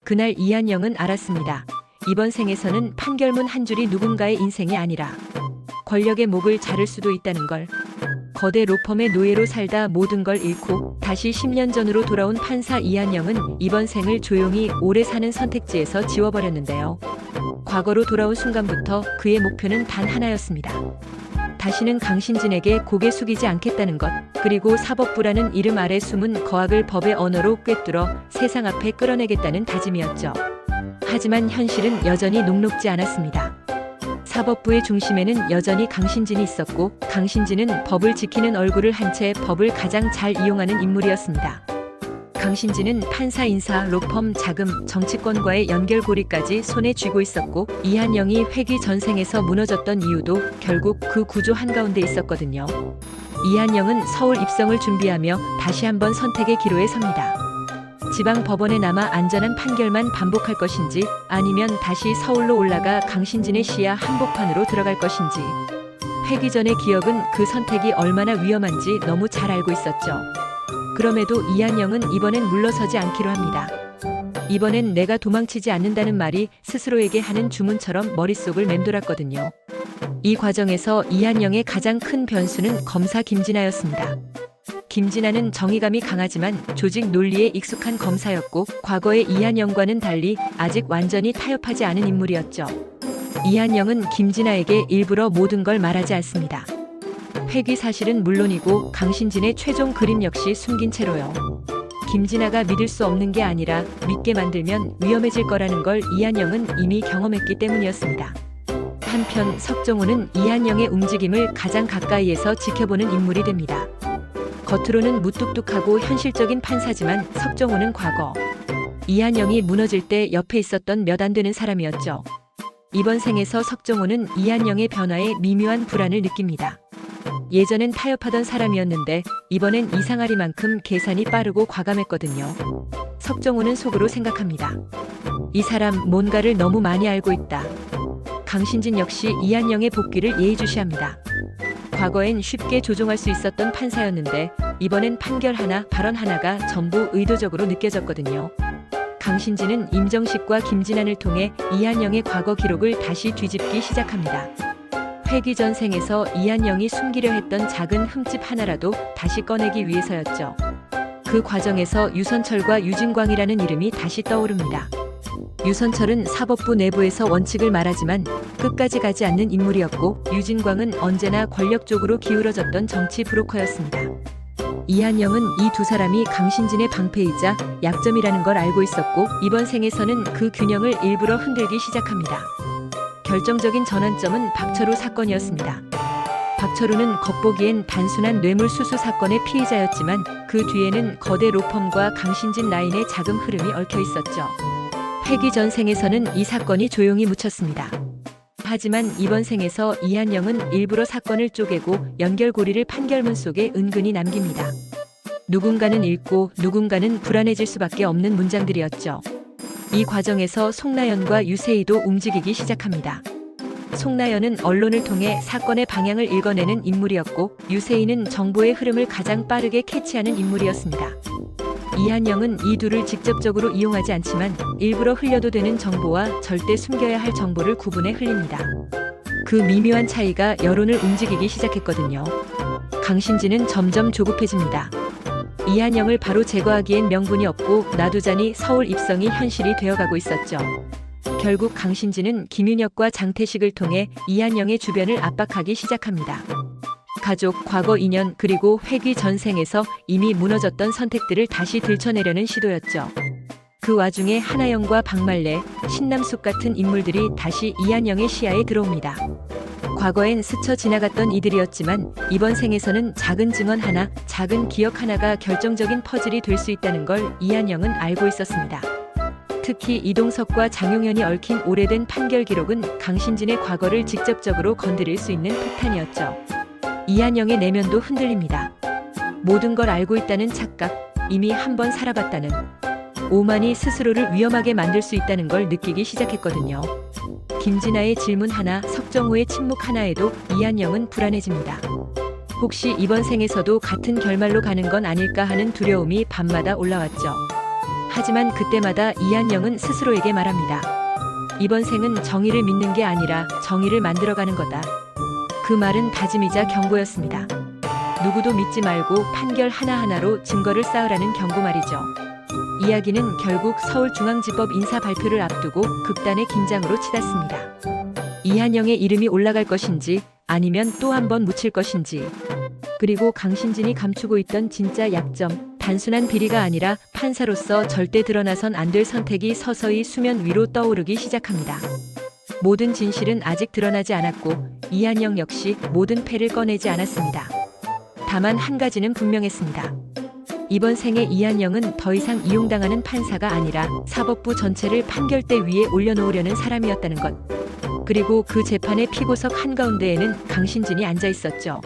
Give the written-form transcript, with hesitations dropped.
그날 이한영은 알았습니다. 이번 생에서는 판결문 한 줄이 누군가의 인생이 아니라 권력의 목을 자를 수도 있다는 걸. 거대 로펌의 노예로 살다 모든 걸 잃고 다시 10년 전으로 돌아온 판사 이한영은 이번 생을 조용히 오래 사는 선택지에서 지워버렸는데요. 과거로 돌아온 순간부터 그의 목표는 단 하나였습니다. 다시는 강신진에게 고개 숙이지 않겠다는 것, 그리고 사법부라는 이름 아래 숨은 거악을 법의 언어로 꿰뚫어 세상 앞에 끌어내겠다는 다짐이었죠. 하지만 현실은 여전히 녹록지 않았습니다. 사법부의 중심에는 여전히 강신진이 있었고, 강신진은 법을 지키는 얼굴을 한 채 법을 가장 잘 이용하는 인물이었습니다. 강신진은 판사 인사, 로펌, 자금, 정치권과의 연결고리까지 손에 쥐고 있었고, 이한영이 회기 전생에서 무너졌던 이유도 결국 그 구조 한가운데 있었거든요. 이한영은 서울 입성을 준비하며 다시 한번 선택의 기로에 섭니다. 지방 법원에 남아 안전한 판결만 반복할 것인지, 아니면 다시 서울로 올라가 강신진의 시야 한복판으로 들어갈 것인지. 회기 전의 기억은 그 선택이 얼마나 위험한지 너무 잘 알고 있었죠. 그럼에도 이한영은 이번엔 물러서지 않기로 합니다. 이번엔 내가 도망치지 않는다는 말이 스스로에게 하는 주문처럼 머릿속을 맴돌았거든요. 이 과정에서 이한영의 가장 큰 변수는 검사 김진아였습니다. 김진아는 정의감이 강하지만 조직 논리에 익숙한 검사였고, 과거의 이한영과는 달리 아직 완전히 타협하지 않은 인물이었죠. 이한영은 김진아에게 일부러 모든 걸 말하지 않습니다. 회기 사실은 물론이고 강신진의 최종 그림 역시 숨긴 채로요. 김진아가 믿을 수 없는 게 아니라 믿게 만들면 위험해질 거라는 걸 이한영은 이미 경험했기 때문이었습니다. 한편 석정호는 이한영의 움직임을 가장 가까이에서 지켜보는 인물이 됩니다. 겉으로는 무뚝뚝하고 현실적인 판사지만 석정호는 과거 이한영이 무너질 때 옆에 있었던 몇 안 되는 사람이었죠. 이번 생에서 석정호는 이한영의 변화에 미묘한 불안을 느낍니다. 예전엔 타협하던 사람이었는데 이번엔 이상하리만큼 계산이 빠르고 과감했거든요. 석정호는 속으로 생각합니다. 이 사람 뭔가를 너무 많이 알고 있다. 강신진 역시 이한영의 복귀를 예의주시합니다. 과거엔 쉽게 조종할 수 있었던 판사였는데 이번엔 판결 하나, 발언 하나가 전부 의도적으로 느껴졌거든요. 강신진은 임정식과 김진안을 통해 이한영의 과거 기록을 다시 뒤집기 시작합니다. 회기 전생에서 이한영이 숨기려 했던 작은 흠집 하나라도 다시 꺼내기 위해서였죠. 그 과정에서 유선철과 유진광이라는 이름이 다시 떠오릅니다. 유선철은 사법부 내부에서 원칙을 말하지만 끝까지 가지 않는 인물이었고, 유진광은 언제나 권력 쪽으로 기울어졌던 정치 브로커였습니다. 이한영은 이 두 사람이 강신진의 방패이자 약점이라는 걸 알고 있었고, 이번 생에서는 그 균형을 일부러 흔들기 시작합니다. 결정적인 전환점은 박철우 사건이었습니다. 박철우는 겉보기엔 단순한 뇌물수수 사건의 피의자였지만 그 뒤에는 거대 로펌과 강신진 라인의 자금 흐름이 얽혀 있었죠. 회기 전 생에서는 이 사건이 조용히 묻혔습니다. 하지만 이번 생에서 이한영은 일부러 사건을 쪼개고 연결고리를 판결문 속에 은근히 남깁니다. 누군가는 읽고 누군가는 불안해질 수밖에 없는 문장들이었죠. 이 과정에서 송나연과 유세희도 움직이기 시작합니다. 송나연은 언론을 통해 사건의 방향을 읽어내는 인물이었고, 유세희는 정보의 흐름을 가장 빠르게 캐치하는 인물이었습니다. 이한영은 이 둘을 직접적으로 이용하지 않지만 일부러 흘려도 되는 정보와 절대 숨겨야 할 정보를 구분해 흘립니다. 그 미묘한 차이가 여론을 움직이기 시작했거든요. 강신진은 점점 조급해집니다. 이한영을 바로 제거하기엔 명분이 없고 놔두자니 서울 입성이 현실이 되어가고 있었죠. 결국 강신진은 김윤혁과 장태식을 통해 이한영의 주변을 압박하기 시작합니다. 가족, 과거 인연, 그리고 회기 전생에서 이미 무너졌던 선택들을 다시 들춰내려는 시도였죠. 그 와중에 하나영과 박말래, 신남숙 같은 인물들이 다시 이한영의 시야에 들어옵니다. 과거엔 스쳐 지나갔던 이들이었지만 이번 생에서는 작은 증언 하나, 작은 기억 하나가 결정적인 퍼즐이 될 수 있다는 걸 이한영은 알고 있었습니다. 특히 이동석과 장용현이 얽힌 오래된 판결 기록은 강신진의 과거를 직접적으로 건드릴 수 있는 폭탄이었죠. 이한영의 내면도 흔들립니다. 모든 걸 알고 있다는 착각, 이미 한번 살아봤다는 오만이 스스로를 위험하게 만들 수 있다는 걸 느끼기 시작했거든요. 김진아의 질문 하나, 석정호의 침묵 하나에도 이한영은 불안해집니다. 혹시 이번 생에서도 같은 결말로 가는 건 아닐까 하는 두려움이 밤마다 올라왔죠. 하지만 그때마다 이한영은 스스로에게 말합니다. 이번 생은 정의를 믿는 게 아니라 정의를 만들어가는 거다. 그 말은 다짐이자 경고였습니다. 누구도 믿지 말고 판결 하나하나로 증거를 쌓으라는 경고 말이죠. 이야기는 결국 서울중앙지법 인사 발표를 앞두고 극단의 긴장으로 치닫습니다. 이한영의 이름이 올라갈 것인지 아니면 또 한 번 묻힐 것인지, 그리고 강신진이 감추고 있던 진짜 약점, 단순한 비리가 아니라 판사로서 절대 드러나선 안 될 선택이 서서히 수면 위로 떠오르기 시작합니다. 모든 진실은 아직 드러나지 않았고 이한영 역시 모든 패를 꺼내지 않았습니다. 다만 한 가지는 분명했습니다. 이번 생에 이한영은 더 이상 이용당하는 판사가 아니라 사법부 전체를 판결대 위에 올려놓으려는 사람이었다는 것. 그리고 그 재판의 피고석 한가운데에는 강신진이 앉아 있었죠.